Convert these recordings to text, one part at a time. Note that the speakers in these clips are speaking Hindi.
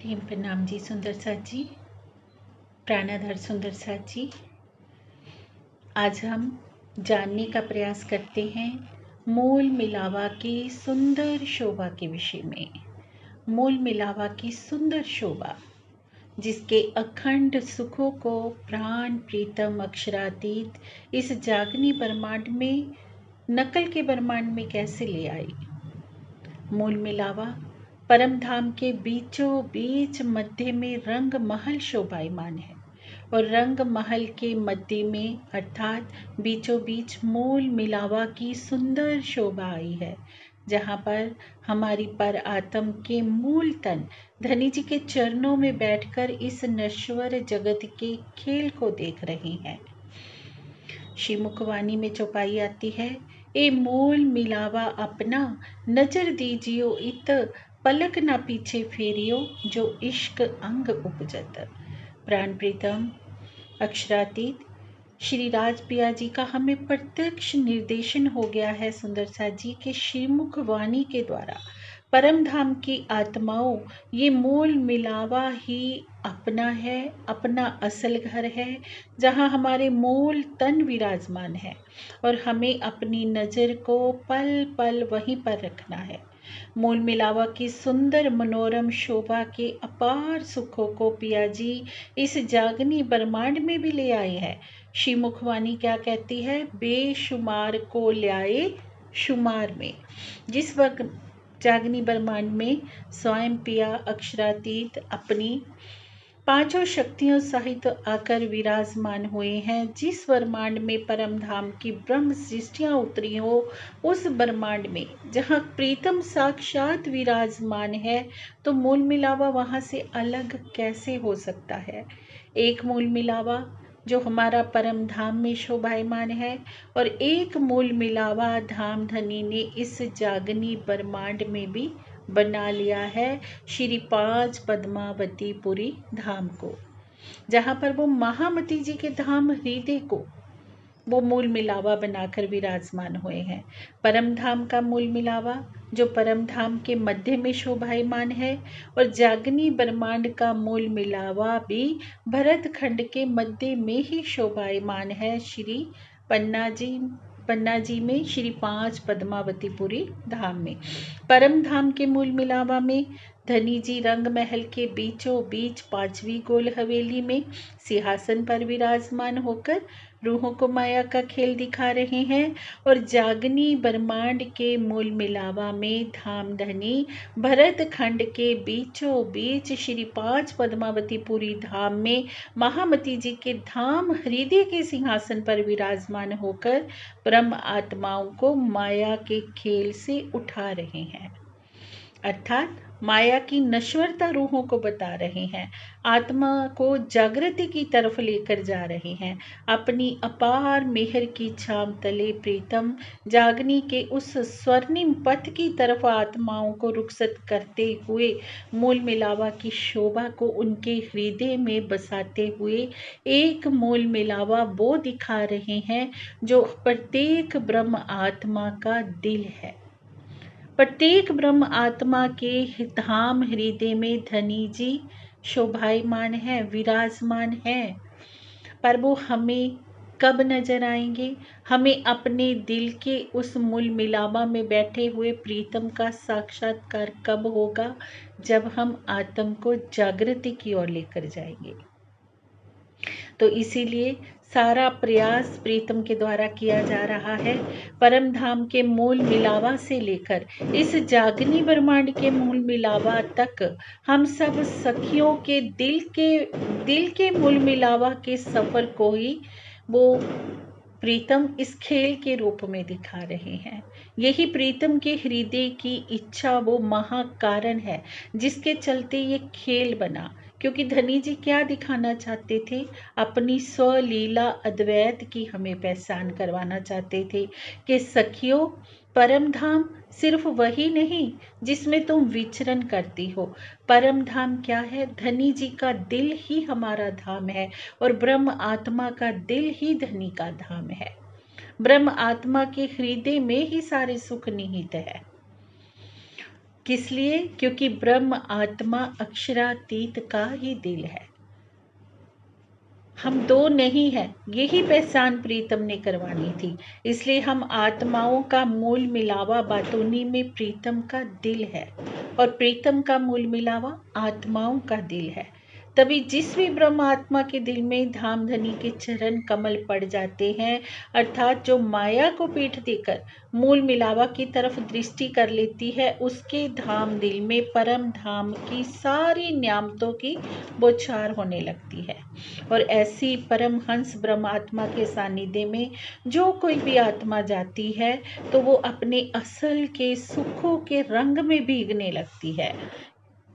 टीम प्रणाम जी। सुंदर साथ जी, प्राणाधर सुंदर साथ जी, आज हम जानने का प्रयास करते हैं मूल मिलावा की सुंदर शोभा के विषय में। मूल मिलावा की सुंदर शोभा जिसके अखंड सुखों को प्राण प्रीतम अक्षरातीत इस जागनी ब्रह्मांड में नकल के ब्रह्मांड में कैसे ले आई। मूल मिलावा परम धाम के बीचों बीच मध्य में रंग महल शोभायमान है और रंग महल के मध्य में अर्थात बीचों बीच मूल मिलावा की सुंदर शोभा आई है, जहाँ पर हमारी पर आत्म के मूल तन धनी जी के चरणों में बैठकर इस नश्वर जगत के खेल को देख रहे हैं। श्री मुखवाणी में चौपाई आती है, ए मूल मिलावा अपना नजर दीजियो इत पलक ना पीछे फेरियो जो इश्क अंग उपजत। प्राण प्रीतम अक्षरातीत श्री राजपिया जी का हमें प्रत्यक्ष निर्देशन हो गया है सुंदर साथ जी के श्रीमुख वाणी के द्वारा। परम धाम की आत्माओं, ये मूल मिलावा ही अपना है, अपना असल घर है, जहाँ हमारे मूल तन विराजमान है और हमें अपनी नज़र को पल पल वहीं पर रखना है। मूल मिलावा की सुंदर मनोरम शोभा के अपार सुखों को पिया जी इस जागनी ब्रह्मांड में भी ले आए हैं। श्री मुखवाणी क्या कहती है, बेशुमार को ल्याए शुमार में। जिस वक्त जागनी ब्रह्मांड में स्वयं पिया अक्षरातीत अपनी पांचों शक्तियों सहित आकर विराजमान हुए हैं, जिस ब्रह्मांड में परम धाम की ब्रह्म सृष्टियां उतरी हो, उस ब्रह्मांड में जहाँ प्रीतम साक्षात विराजमान है, तो मूल मिलावा वहां से अलग कैसे हो सकता है। एक मूल मिलावा जो हमारा परम धाम में शोभायमान है और एक मूल मिलावा धाम धनी ने इस जागनी ब्रह्मांड में भी बना लिया है, श्री 5 पद्मावतीपुरी धाम को, जहाँ पर वो महामती जी के धाम हृदय को वो मूल मिलावा बनाकर विराजमान हुए हैं। परम धाम का मूल मिलावा जो परम धाम के मध्य में शोभायमान है और जागनी ब्रह्मांड का मूल मिलावा भी भरत खंड के मध्य में ही शोभायमान है, श्री पन्ना जी में श्री 5 पद्मावतीपुरी धाम में। परम धाम के मूल मिलावा में धनी जी रंग महल के बीचों बीच 5वीं गोल हवेली में सिंहासन पर विराजमान होकर रूहों को माया का खेल दिखा रहे हैं और जागनी ब्रह्मांड के मूल मिलावा में धाम धनी भरत खंड के बीचों बीच श्री 5 पद्मावतीपुरी धाम में महामती जी के धाम हृदय के सिंहासन पर विराजमान होकर ब्रह्म आत्माओं को माया के खेल से उठा रहे हैं, अर्थात माया की नश्वरता रूहों को बता रहे हैं, आत्मा को जागृति की तरफ लेकर जा रहे हैं। अपनी अपार मेहर की छाम तले प्रीतम जागनी के उस स्वर्णिम पथ की तरफ आत्माओं को रुखसत करते हुए मूल मिलावा की शोभा को उनके हृदय में बसाते हुए एक मूल मिलावा वो दिखा रहे हैं जो प्रत्येक ब्रह्म आत्मा का दिल है। प्रत्येक ब्रह्म आत्मा के धाम हृदय में धनी जी शोभायमान है, विराजमान है, पर वो हमें कब नजर आएंगे। हमें अपने दिल के उस मूल मिलावा में बैठे हुए प्रीतम का साक्षात्कार कब होगा, जब हम आत्म को जागृति की ओर लेकर जाएंगे। तो इसीलिए सारा प्रयास प्रीतम के द्वारा किया जा रहा है, परम धाम के मूल मिलावा से लेकर इस जागनी ब्रह्मांड के मूल मिलावा तक हम सब सखियों के दिल के मूल मिलावा के सफर को ही वो प्रीतम इस खेल के रूप में दिखा रहे हैं। यही प्रीतम के हृदय की इच्छा वो महाकारण है जिसके चलते ये खेल बना, क्योंकि धनी जी क्या दिखाना चाहते थे, अपनी स्वलीला अद्वैत की हमें पहचान करवाना चाहते थे कि सखियों परम धाम सिर्फ वही नहीं जिसमें तुम विचरण करती हो। परम धाम क्या है, धनी जी का दिल ही हमारा धाम है और ब्रह्म आत्मा का दिल ही धनी का धाम है। ब्रह्म आत्मा के हृदय में ही सारे सुख निहित है। किस लिए? क्योंकि ब्रह्म आत्मा अक्षरातीत का ही दिल है। हम दो नहीं हैं, यही पहचान प्रीतम ने करवानी थी। इसलिए हम आत्माओं का मूल मिलावा बातूनी में प्रीतम का दिल है, और प्रीतम का मूल मिलावा आत्माओं का दिल है। तभी जिस भी ब्रह्म आत्मा के दिल में धामधनी के चरण कमल पड़ जाते हैं, अर्थात जो माया को पीठ देकर मूल मिलावा की तरफ दृष्टि कर लेती है, उसके धाम दिल में परम धाम की सारी न्यामतों की बौछार होने लगती है। और ऐसी परमहंस ब्रह्मात्मा के सानिध्य में जो कोई भी आत्मा जाती है, तो वो अपने असल के सुखों के रंग में भीगने लगती है।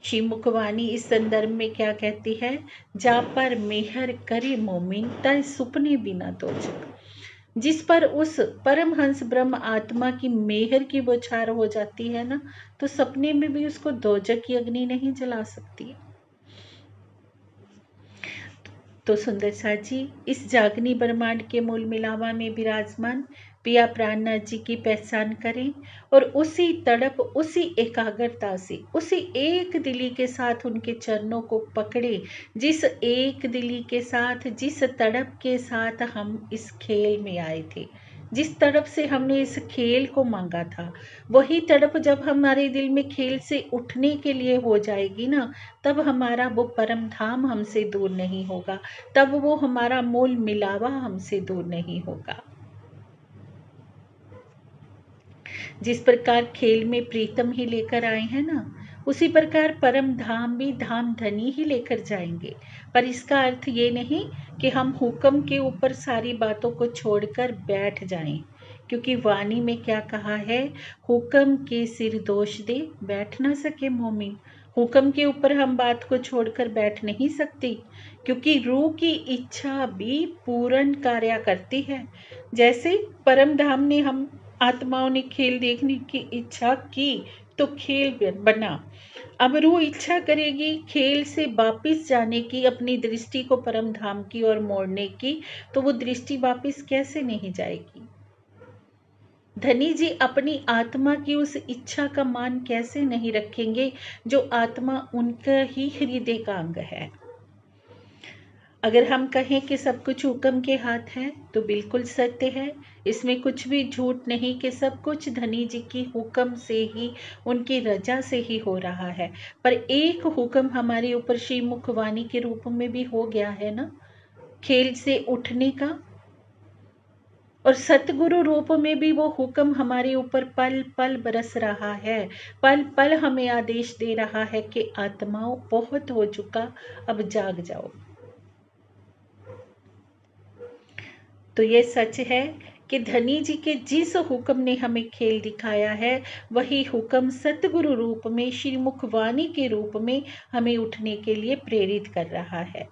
श्री मुखवाणी इस संदर्भ में क्या कहती है? जा पर मेहर करे मोमिन तय सुपने बिना दोजक। जिस पर उस परमहंस ब्रह्म आत्मा की मेहर की बौछार हो जाती है ना, तो सपने में भी उसको दोजक की अग्नि नहीं जला सकती। तो सुंदर साथ जी, इस जागनी ब्रह्मांड के मूल मिलावा में विराजमान पिया प्राणनाथ जी की पहचान करें, और उसी तड़प, उसी एकाग्रता से, उसी एक दिली के साथ उनके चरणों को पकड़े, जिस एक दिली के साथ, जिस तड़प के साथ हम इस खेल में आए थे, जिस तड़प से हमने इस खेल को मांगा था, वही तड़प जब हमारे दिल में खेल से उठने के लिए हो जाएगी ना, तब हमारा वो परम धाम हमसे दूर नहीं होगा, तब वो हमारा मूल मिलावा हमसे दूर नहीं होगा। जिस प्रकार खेल में प्रीतम ही लेकर आए हैं ना, उसी प्रकार परम धाम भी धाम धनी ही लेकर जाएंगे। पर इसका अर्थ ये नहीं कि हम हुक्म के ऊपर सारी बातों को छोड़कर बैठ जाएं, क्योंकि वाणी में क्या कहा है? हुक्म के सिर दोष दे बैठ ना सके मोमिन। हुक्म के ऊपर हम बात को छोड़कर बैठ नहीं सकते, क्योंकि रूह की इच्छा भी पूर्ण कार्य करती है। जैसे परम धाम ने हम आत्माओं ने खेल देखने की इच्छा की, तो खेल बना। अब रूह इच्छा करेगी खेल से वापिस जाने की, अपनी दृष्टि को परम धाम की ओर मोड़ने की, तो वो दृष्टि वापिस कैसे नहीं जाएगी? धनी जी अपनी आत्मा की उस इच्छा का मान कैसे नहीं रखेंगे, जो आत्मा उनका ही हृदय का अंग है। अगर हम कहें कि सब कुछ हुक्म के हाथ है, तो बिल्कुल सत्य है, इसमें कुछ भी झूठ नहीं कि सब कुछ धनी जी की हुक्म से ही, उनकी रजा से ही हो रहा है। पर एक हुक्म हमारे ऊपर श्री मुखवाणी के रूप में भी हो गया है ना, खेल से उठने का, और सतगुरु रूप में भी वो हुक्म हमारे ऊपर पल पल बरस रहा है, पल पल हमें आदेश दे रहा है कि आत्माओं बहुत हो चुका, अब जाग जाओ। तो ये सच है कि धनी जी के जिस हुक्म ने हमें खेल दिखाया है, वही हुक्म सतगुरु रूप में, श्री मुखवाणी के रूप में हमें उठने के लिए प्रेरित कर रहा है।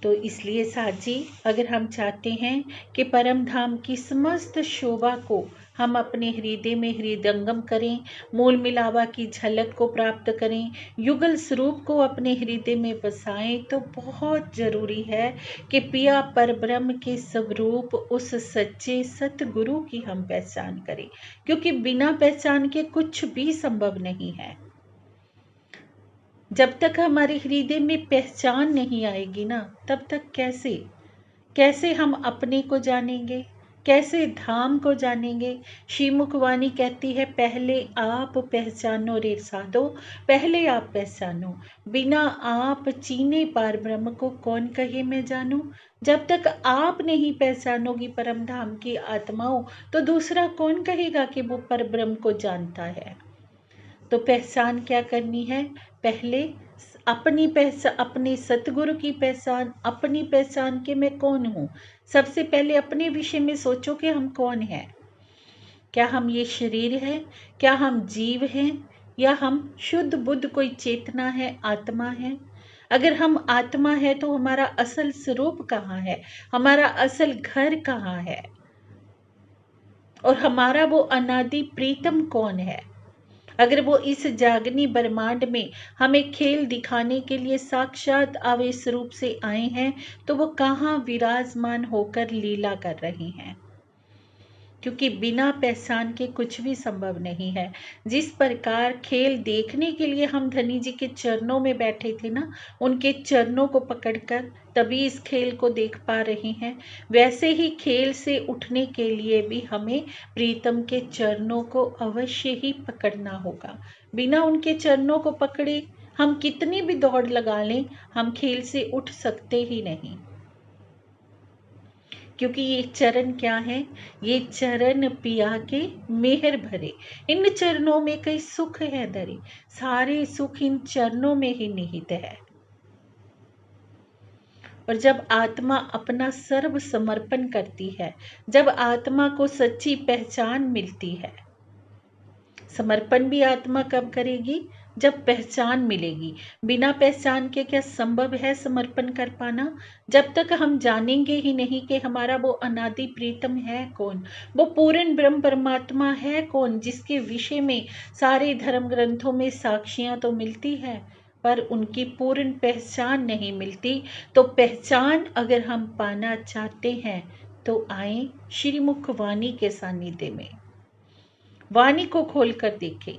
तो इसलिए साथ जी, अगर हम चाहते हैं कि परम धाम की समस्त शोभा को हम अपने हृदय में हृदयंगम करें, मूल मिलावा की झलक को प्राप्त करें, युगल स्वरूप को अपने हृदय में बसाएं, तो बहुत जरूरी है कि पिया परब्रह्म के स्वरूप उस सच्चे सतगुरु की हम पहचान करें, क्योंकि बिना पहचान के कुछ भी संभव नहीं है। जब तक हमारे हृदय में पहचान नहीं आएगी ना, तब तक कैसे हम अपने को जानेंगे, कैसे धाम को जानेंगे। श्री मुखवाणी कहती है, पहले आप पहचानो रे साधो, पहले आप पहचानो, बिना आप चीने पार ब्रह्म को कौन कहे मैं जानूं। जब तक आप नहीं पहचानोगी परम धाम की आत्माओं, तो दूसरा कौन कहेगा कि वो पर ब्रह्म को जानता है। तो पहचान क्या करनी है? पहले अपने सतगुरु की पहचान, अपनी पहचान के मैं कौन हूँ। सबसे पहले अपने विषय में सोचो कि हम कौन हैं। क्या हम ये शरीर है? क्या हम जीव हैं? या हम शुद्ध बुद्ध कोई चेतना है, आत्मा है? अगर हम आत्मा है तो हमारा असल स्वरूप कहाँ है, हमारा असल घर कहाँ है, और हमारा वो अनादि प्रीतम कौन है। अगर वो इस जागनी ब्रह्मांड में हमें खेल दिखाने के लिए साक्षात आवेश रूप से आए हैं, तो वो कहाँ विराजमान होकर लीला कर रहे हैं। क्योंकि बिना पहचान के कुछ भी संभव नहीं है। जिस प्रकार खेल देखने के लिए हम धनी जी के चरणों में बैठे थे ना, उनके चरणों को पकड़कर तभी इस खेल को देख पा रहे हैं, वैसे ही खेल से उठने के लिए भी हमें प्रीतम के चरणों को अवश्य ही पकड़ना होगा। बिना उनके चरणों को पकड़े हम कितनी भी दौड़ लगा लें, हम खेल से उठ सकते ही नहीं। क्योंकि ये चरण क्या है? ये चरण पिया के मेहर भरे, इन चरणों में कई सुख है धरे, सारे सुख इन चरणों में ही निहित है। और जब आत्मा अपना सर्व समर्पण करती है, जब आत्मा को सच्ची पहचान मिलती है, समर्पण भी आत्मा कब करेगी? जब पहचान मिलेगी। बिना पहचान के क्या संभव है समर्पण कर पाना? जब तक हम जानेंगे ही नहीं कि हमारा वो अनादि प्रीतम है कौन, वो पूर्ण ब्रह्म परमात्मा है कौन, जिसके विषय में सारे धर्म ग्रंथों में साक्षियां तो मिलती है, पर उनकी पूर्ण पहचान नहीं मिलती। तो पहचान अगर हम पाना चाहते हैं तो आए श्रीमुख वाणी के सानिध्य में, वाणी को खोलकर देखें।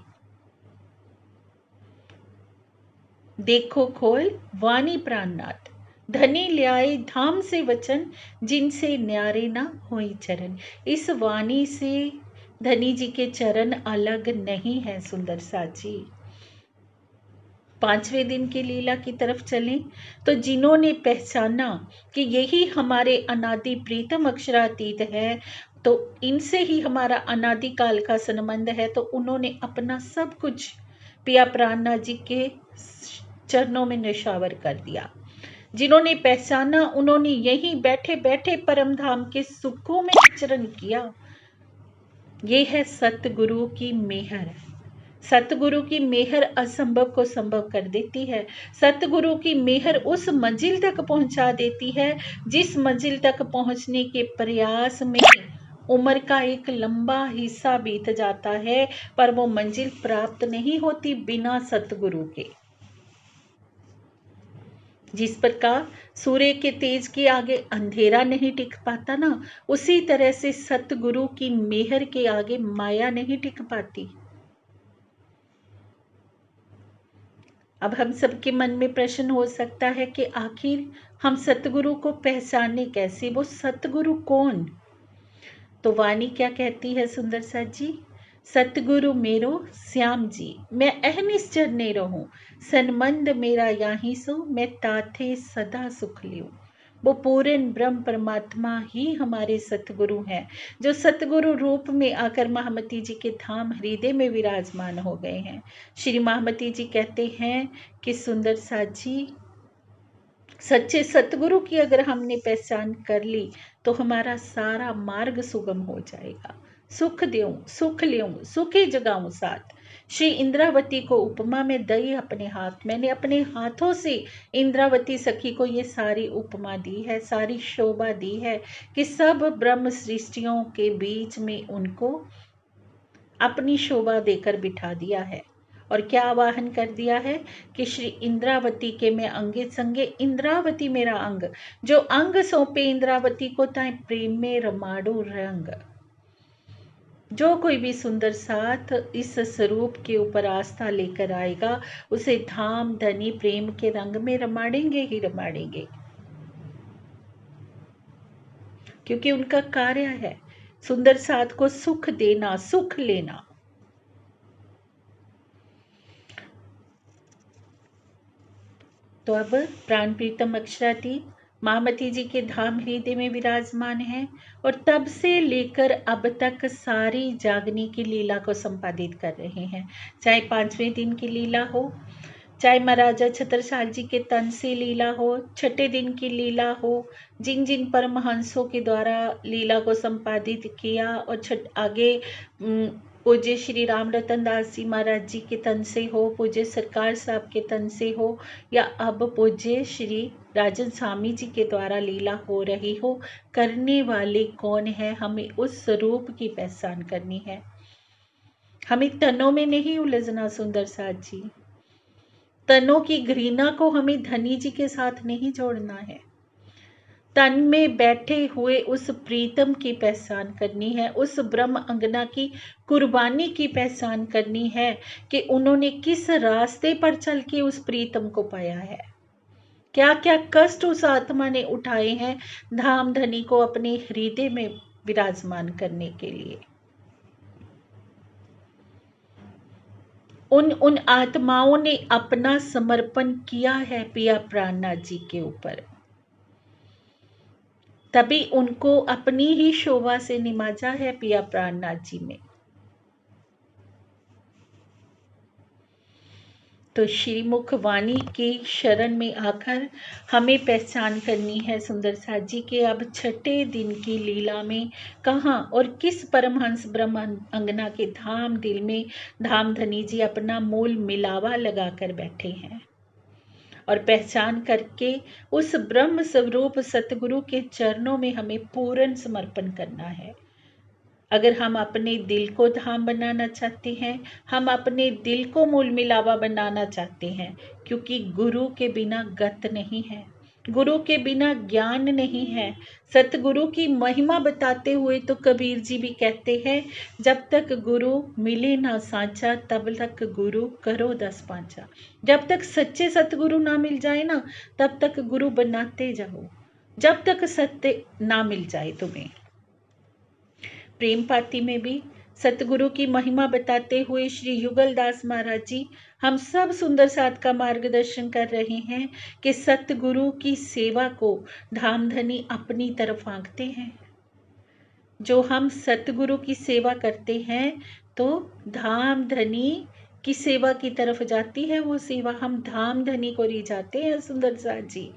देखो खोल वाणी प्राणनाथ, धनी ल्याए धाम से वचन, जिनसे न्यारे ना होई चरण। इस वाणी से धनी जी के चरण अलग नहीं है। सुंदर साची 5वें दिन की लीला की तरफ चलें तो जिन्होंने पहचाना कि यही हमारे अनादि प्रीतम अक्षरातीत है, तो इनसे ही हमारा अनादिकाल का संबंध है, तो उन्होंने अपना सब कुछ पिया प्राणनाथ जी के चरणों में निशावर कर दिया। जिन्होंने पहचाना उन्होंने यहीं बैठे बैठे परम धाम के सुखों में विचरण किया। ये है सतगुरु की मेहर। सतगुरु की मेहर असंभव को संभव कर देती है। सतगुरु की मेहर उस मंजिल तक पहुंचा देती है जिस मंजिल तक पहुंचने के प्रयास में उम्र का एक लंबा हिस्सा बीत जाता है, पर वो मंजिल प्राप्त नहीं होती बिना सतगुरु के। जिस प्रकार सूर्य के तेज के आगे अंधेरा नहीं टिक पाता ना, उसी तरह से सतगुरु की मेहर के आगे माया नहीं टिक पाती। अब हम सबके मन में प्रश्न हो सकता है कि आखिर हम सतगुरु को पहचाने कैसे? वो सतगुरु कौन? तो वाणी क्या कहती है सुंदर सा जी? सतगुरु मेरो श्याम जी, मैं अहनिश्चर ने रहूं, सन्मंद मेरा याही सो, मैं ताथे सदा सुख लियो। वो पूर्ण ब्रह्म परमात्मा ही हमारे सतगुरु हैं, जो सतगुरु रूप में आकर महामती जी के धाम हृदय में विराजमान हो गए हैं। श्री महामती जी कहते हैं कि सुंदर सा जी, सच्चे सतगुरु की अगर हमने पहचान कर ली तो हमारा सारा मार्ग सुगम हो जाएगा। सुख देऊं सुख लेऊं सुखी जगाऊं साथ। श्री इंद्रावती को उपमा में दई अपने हाथ, मैंने अपने हाथों से इंद्रावती सखी को ये सारी उपमा दी है, सारी शोभा दी है कि सब ब्रह्म सृष्टियों के बीच में उनको अपनी शोभा देकर बिठा दिया है। और क्या आवाहन कर दिया है कि श्री इंद्रावती के मैं अंगे संगे, इंद्रावती मेरा अंग, जो अंग सौंपे इंद्रावती को ताए प्रेम में रमाड़ो रंग। जो कोई भी सुंदर साथ इस स्वरूप के ऊपर आस्था लेकर आएगा, उसे धाम धनी प्रेम के रंग में रमाड़ेंगे ही रमाड़ेंगे, क्योंकि उनका कार्य है सुंदर साथ को सुख देना, सुख लेना। तो अब प्राण प्रीतम अक्षरातीत महामती जी के धाम हृदय में विराजमान है, और तब से लेकर अब तक सारी जागने की लीला को संपादित कर रहे हैं। चाहे 5वें दिन की लीला हो, चाहे महाराजा छत्रसाल जी के तन से लीला हो, छठे दिन की लीला हो, जिन जिन परमहंसों के द्वारा लीला को संपादित किया, और आगे पूज्य श्री राम रतन दास जी महाराज जी के तन से हो, पूज्य सरकार साहब के तन से हो, या अब पूज्य श्री राजन स्वामी जी के द्वारा लीला हो रही हो, करने वाले कौन है, हमें उस स्वरूप की पहचान करनी है। हमें तनों में नहीं उलझना सुंदर साथ जी, तनों की घृणा को हमें धनी जी के साथ नहीं जोड़ना है। तन में बैठे हुए उस प्रीतम की पहचान करनी है, उस ब्रह्म अंगना की कुर्बानी की पहचान करनी है कि उन्होंने किस रास्ते पर चल के उस प्रीतम को पाया है, क्या क्या कष्ट उस आत्मा ने उठाए हैं धाम धनी को अपने हृदय में विराजमान करने के लिए। उन आत्माओं ने अपना समर्पण किया है पिया प्राणनाथ जी के ऊपर, तभी उनको अपनी ही शोभा से निमाजा है पिया प्राणनाथ जी में। तो श्रीमुख वाणी के शरण में आकर हमें पहचान करनी है सुंदर साथ जी के अब छठे दिन की लीला में कहाँ और किस परमहंस ब्रह्म अंगना के धाम दिल में धाम धनी जी अपना मूल मिलावा लगाकर बैठे हैं, और पहचान करके उस ब्रह्म स्वरूप सतगुरु के चरणों में हमें पूर्ण समर्पण करना है। अगर हम अपने दिल को धाम बनाना चाहते हैं, हम अपने दिल को मूल मिलावा बनाना चाहते हैं, क्योंकि गुरु के बिना गत नहीं है, गुरु के बिना ज्ञान नहीं है। सतगुरु की महिमा बताते हुए तो कबीर जी भी कहते हैं, जब तक गुरु मिले ना सांचा तब तक गुरु करो 10 पांचा। जब तक सच्चे सतगुरु ना मिल जाए ना, तब तक गुरु बनाते जाओ, जब तक सत्य ना मिल जाए तुम्हें। प्रेम पाती में भी सतगुरु की महिमा बताते हुए श्री युगल दास महाराज जी हम सब सुंदर साथ का मार्गदर्शन कर रहे हैं कि सतगुरु की सेवा को धामधनी अपनी तरफ आंकते हैं। जो हम सतगुरु की सेवा करते हैं तो धामधनी की सेवा की तरफ जाती है वो सेवा, हम धामधनी को रिझाते हैं सुंदर साथ जी।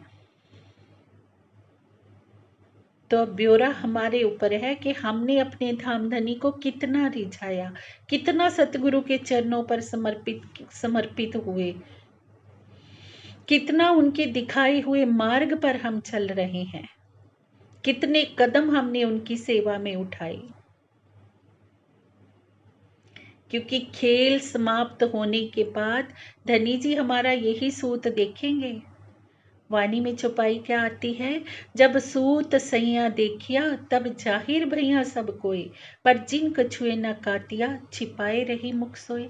तो अब ब्योरा हमारे ऊपर है कि हमने अपने धामधनी को कितना रिझाया, कितना सतगुरु के चरणों पर समर्पित हुए, कितना उनके दिखाए हुए मार्ग पर हम चल रहे हैं, कितने कदम हमने उनकी सेवा में उठाए। क्योंकि खेल समाप्त होने के बाद धनी जी हमारा यही सूत देखेंगे। वाणी में छुपाई क्या आती है, जब सूत सैया देखिया तब जाहिर भैया सब कोई, पर जिन कछुए न काटिया छिपाए रही मुख सोए।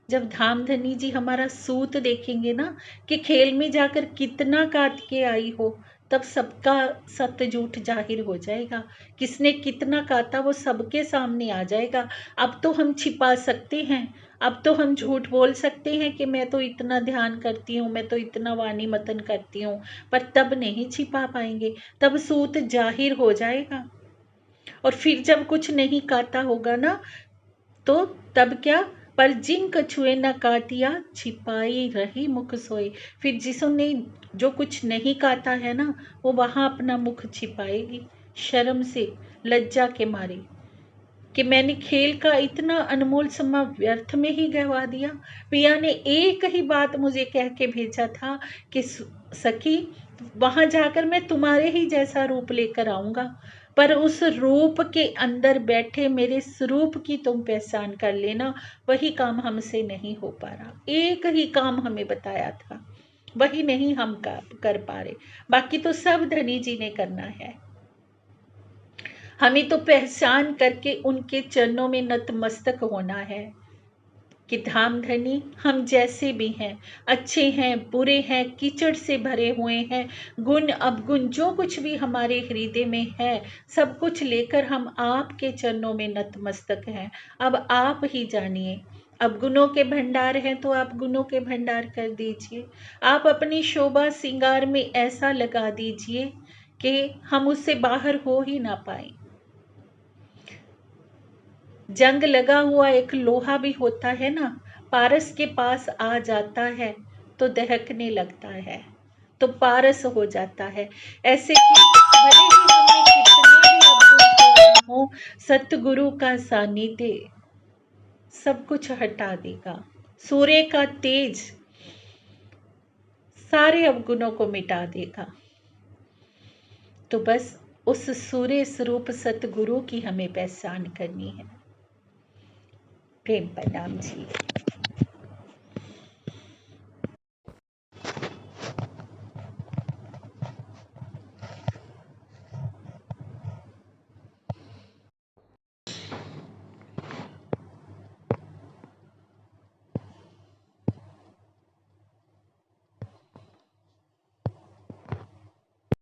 जब धामधनी जी हमारा सूत देखेंगे ना कि खेल में जाकर कितना काट के आई हो, तब सबका सत्य झूठ जाहिर हो जाएगा, किसने कितना काटा वो सबके सामने आ जाएगा। अब तो हम छिपा सकते हैं, अब तो हम झूठ बोल सकते हैं कि मैं तो इतना ध्यान करती हूँ, मैं तो इतना वाणी मतन करती हूँ, पर तब नहीं छिपा पाएंगे, तब सूत जाहिर हो जाएगा। और फिर जब कुछ नहीं काटा होगा ना, तो तब क्या, पर जिन कछुए न काटिया छिपाई रही मुख सोए। फिर जिसने जो कुछ नहीं काटा है ना, वो वहां अपना मुख छिपाएगी शर्म से, लज्जा के मारे कि मैंने खेल का इतना अनमोल समय व्यर्थ में ही गवा दिया। पिया ने एक ही बात मुझे कह के भेजा था कि सखी वहां जाकर मैं तुम्हारे ही जैसा रूप लेकर आऊंगा, पर उस रूप के अंदर बैठे मेरे स्वरूप की तुम पहचान कर लेना। वही काम हमसे नहीं हो पा रहा, एक ही काम हमें बताया था, वही नहीं हम कर पा रहे, बाकी तो सब धनी जी ने करना है। हमें तो पहचान करके उनके चरणों में नतमस्तक होना है कि धामधनी हम जैसे भी हैं, अच्छे हैं, बुरे हैं, कीचड़ से भरे हुए हैं, गुण अवगुण जो कुछ भी हमारे हृदय में है, सब कुछ लेकर हम आपके चरणों में नतमस्तक हैं। अब आप ही जानिए, अब गुणों के भंडार हैं तो आप गुणों के भंडार कर दीजिए, आप अपनी शोभा श्रृंगार में ऐसा लगा दीजिए कि हम उससे बाहर हो ही ना पाए। जंग लगा हुआ एक लोहा भी होता है ना, पारस के पास आ जाता है तो दहकने लगता है, तो पारस हो जाता है। ऐसे कि भले ही हमें कितने भी अवगुण हो, सतगुरु का सानिध्य सब कुछ हटा देगा। सूर्य का तेज सारे अवगुणों को मिटा देगा। तो बस उस सूर्य स्वरूप सतगुरु की हमें पहचान करनी है। प्रेम प्रणाम जी।